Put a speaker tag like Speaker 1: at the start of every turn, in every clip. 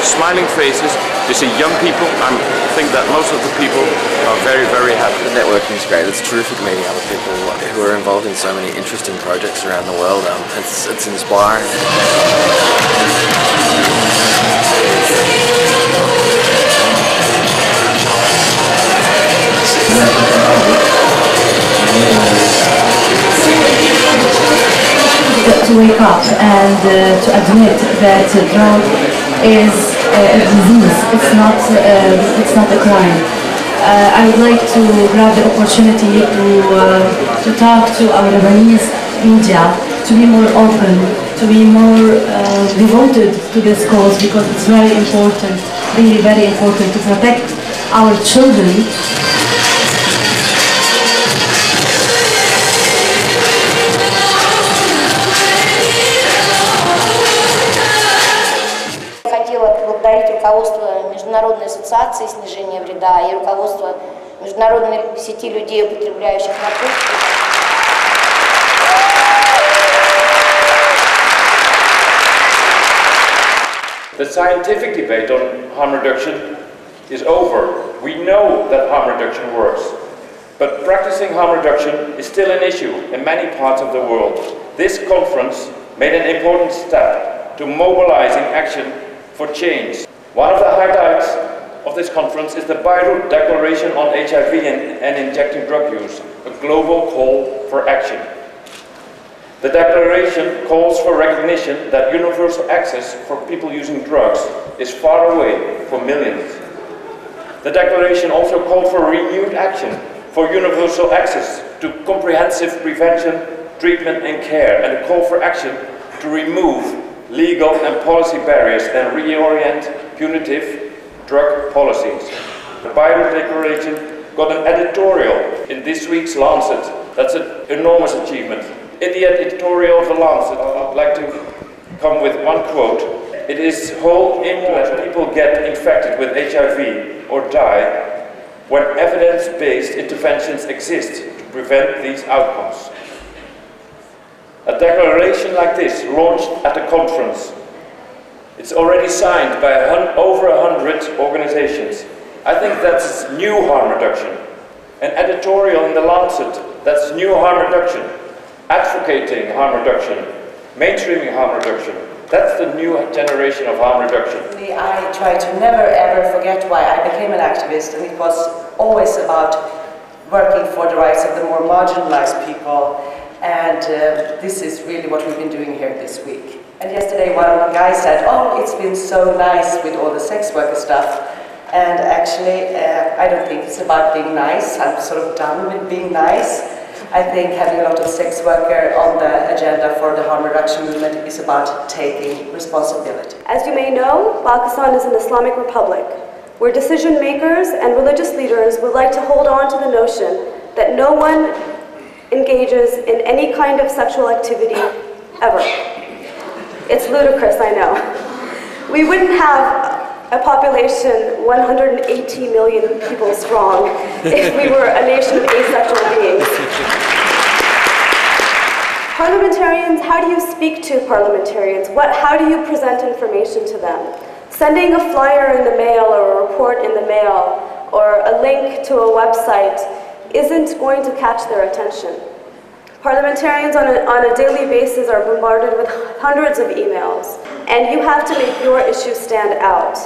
Speaker 1: smiling faces. You see young people. I think that most of the people are very, very happy.
Speaker 2: The networking is great. It's terrific meeting other people who are involved in so many interesting projects around the world. It's inspiring.
Speaker 3: To wake up and to admit that drug is a disease. It's not a crime. I would like to grab the opportunity to talk to our Lebanese media to be more open, to be more devoted to this cause, because it's very important, really very important to protect our children.
Speaker 4: Поблагодарить руководство Международной ассоциации снижения вреда и руководство Международной сети людей, употребляющих наркотики.
Speaker 5: The scientific debate on harm reduction is over. We know that harm reduction works, but practicing harm reduction is still an issue in many parts of the world. This conference made an important step to mobilizing action for change. One of the highlights of this conference is the Beirut Declaration on HIV and Injecting Drug Use, a global call for action. The declaration calls for recognition that universal access for people using drugs is far away for millions. The declaration also called for renewed action for universal access to comprehensive prevention, treatment and care, and a call for action to remove legal and policy barriers and reorient punitive drug policies. The Beirut Declaration got an editorial in this week's Lancet. That's an enormous achievement. In the editorial of the Lancet, I'd like to come with one quote. It is whole aim to let people get infected with HIV or die when evidence-based interventions exist to prevent these outcomes. A declaration like this, launched at a conference, it's already signed by over 100 organizations. I think that's new harm reduction. An editorial in the Lancet, that's new harm reduction. Advocating harm reduction, mainstreaming harm reduction. That's the new generation of harm reduction.
Speaker 6: I try to never ever forget why I became an activist, and it was always about working for the rights of the more marginalized people. And this is really what we've been doing here this week. And yesterday one guy said, oh, it's been so nice with all the sex worker stuff. And actually, I don't think it's about being nice. I'm sort of done with being nice. I think having a lot of sex worker on the agenda for the harm reduction movement is about taking responsibility.
Speaker 7: As you may know, Pakistan is an Islamic republic, where decision makers and religious leaders would like to hold on to the notion that no one engages in any kind of sexual activity ever. It's ludicrous, I know. We wouldn't have a population 180 million people strong if we were a nation of asexual beings. Parliamentarians, how do you speak to parliamentarians? How do you present information to them? Sending a flyer in the mail or a report in the mail or a link to a website isn't going to catch their attention. Parliamentarians on a daily basis are bombarded with hundreds of emails, and you have to make your issue stand out.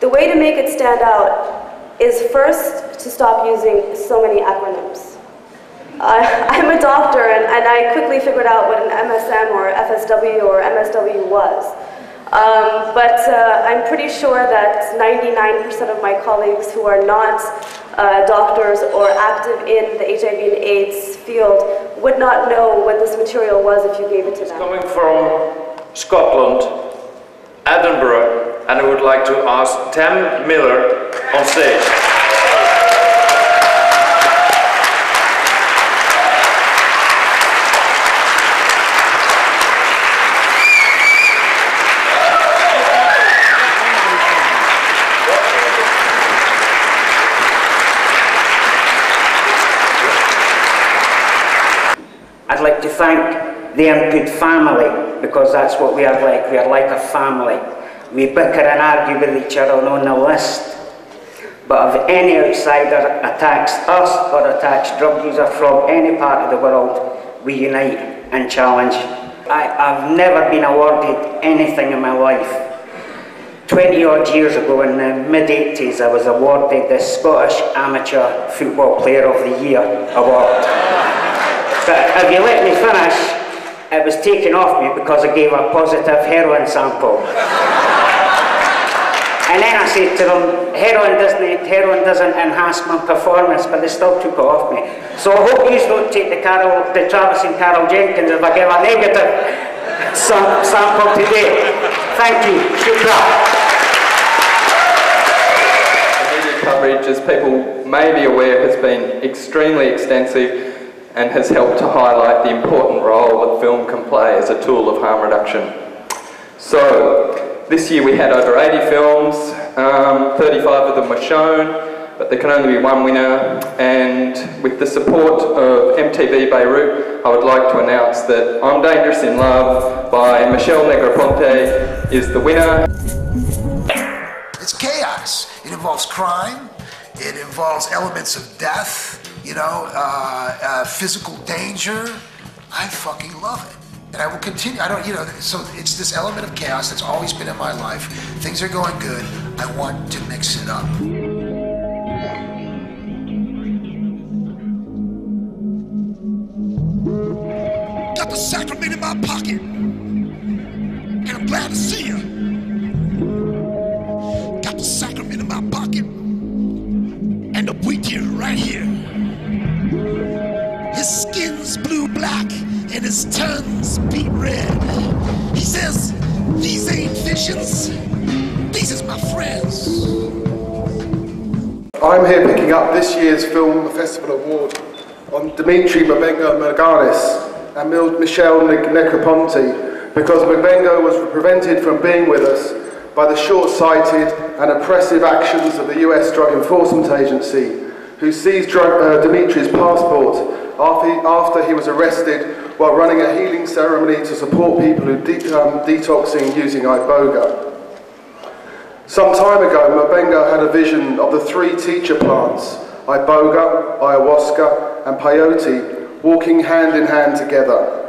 Speaker 7: The way to make it stand out is first to stop using so many acronyms. I'm a doctor, and I quickly figured out what an MSM or FSW or MSW was. But I'm pretty sure that 99% of my colleagues who are not doctors or active in the HIV and AIDS field would not know what this material was if you gave it to them.
Speaker 5: Coming from Scotland, Edinburgh, and I would like to ask Tam Miller on stage.
Speaker 8: I'd like to thank the Irkut family, because that's what we are like. We are like a family. We bicker and argue with each other on the list. But if any outsider attacks us or attacks drug users from any part of the world, we unite and challenge. I've never been awarded anything in my life. 20 odd years ago, in the mid-80s, I was awarded the Scottish Amateur Football Player of the Year award. But if you let me finish, it was taken off me because I gave a positive heroin sample. And then I said to them, heroin doesn't enhance my performance, but they still took it off me. So I hope you don't take the Travis and Carol Jenkins if I give a negative sample today. Thank you. Shukra.
Speaker 9: The media coverage, as people may be aware, has been extremely extensive and has helped to highlight the important role that film can play as a tool of harm reduction. So, this year we had over 80 films, 35 of them were shown, but there can only be one winner, and with the support of MTV Beirut, I would like to announce that I'm Dangerous in Love by Michelle Negroponte is the winner.
Speaker 10: It's chaos. It involves crime, it involves elements of death, you know, physical danger. I fucking love it. And I will continue, so it's this element of chaos that's always been in my life. Things are going good, I want to mix it up. Got the sacrament in my pocket, and I'm glad to see you. Got the sacrament in my pocket, and I'm with you right here. His skin's blue-black, and his tongue's beet red. He says, these ain't visions, these is my friends.
Speaker 11: I'm here picking up this year's Film Festival Award on Dimitri Mabengo Marganis and Michelle Negroponte, because Mabengo was prevented from being with us by the short-sighted and oppressive actions of the US Drug Enforcement Agency, who seized Dimitri's passport after he was arrested while running a healing ceremony to support people who detoxing using iboga. Some time ago, Mabengo had a vision of the three teacher plants, iboga, ayahuasca, and peyote, walking hand in hand together.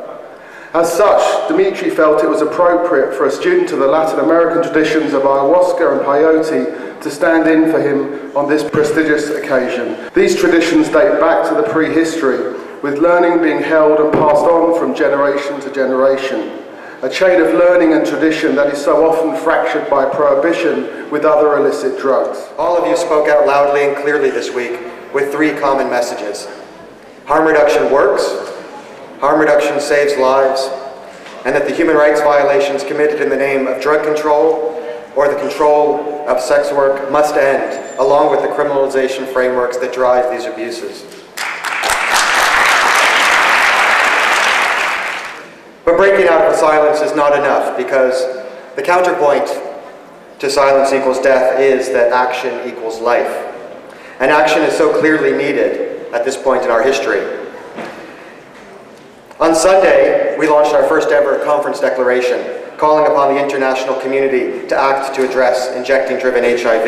Speaker 11: As such, Dimitri felt it was appropriate for a student of the Latin American traditions of ayahuasca and peyote to stand in for him on this prestigious occasion. These traditions date back to the prehistory, with learning being held and passed on from generation to generation. A chain of learning and tradition that is so often fractured by prohibition with other illicit drugs.
Speaker 12: All of you spoke out loudly and clearly this week with three common messages. Harm reduction works, harm reduction saves lives, and that the human rights violations committed in the name of drug control or the control of sex work must end, along with the criminalization frameworks that drive these abuses. But breaking out of silence is not enough, because the counterpoint to silence equals death is that action equals life. And action is so clearly needed at this point in our history. On Sunday, we launched our first ever conference declaration, calling upon the international community to act to address injecting-driven HIV.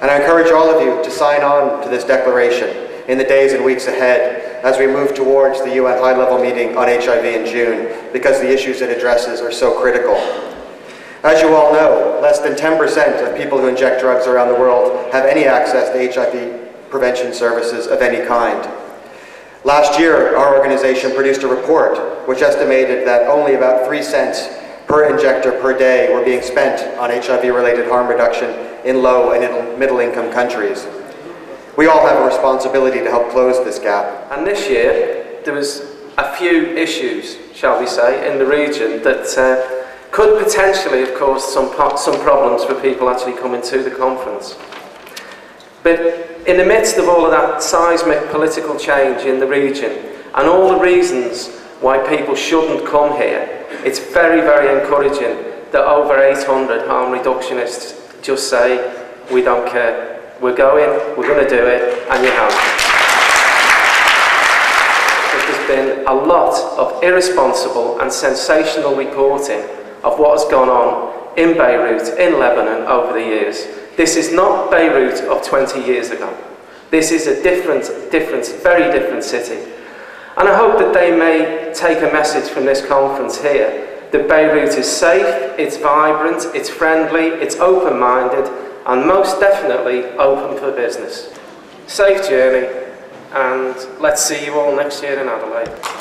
Speaker 12: And I encourage all of you to sign on to this declaration in the days and weeks ahead as we move towards the UN high-level meeting on HIV in June, because the issues it addresses are so critical. As you all know, less than 10% of people who inject drugs around the world have any access to HIV prevention services of any kind. Last year, our organization produced a report which estimated that only about 3 cents per injector per day were being spent on HIV-related harm reduction in low and middle-income countries. We all have a responsibility to help close this gap.
Speaker 13: And this year, there was a few issues, shall we say, in the region that could potentially have caused some problems for people actually coming to the conference. But in the midst of all of that seismic political change in the region, and all the reasons why people shouldn't come here, it's very, very encouraging that over 800 harm reductionists just say, we don't care. We're going, we're going to do it, and you have. There's been a lot of irresponsible and sensational reporting of what has gone on in Beirut, in Lebanon over the years. This is not Beirut of 20 years ago. This is a different, very different city. And I hope that they may take a message from this conference here, that Beirut is safe, it's vibrant, it's friendly, it's open-minded, and most definitely open for business. Safe journey, and let's see you all next year in Adelaide.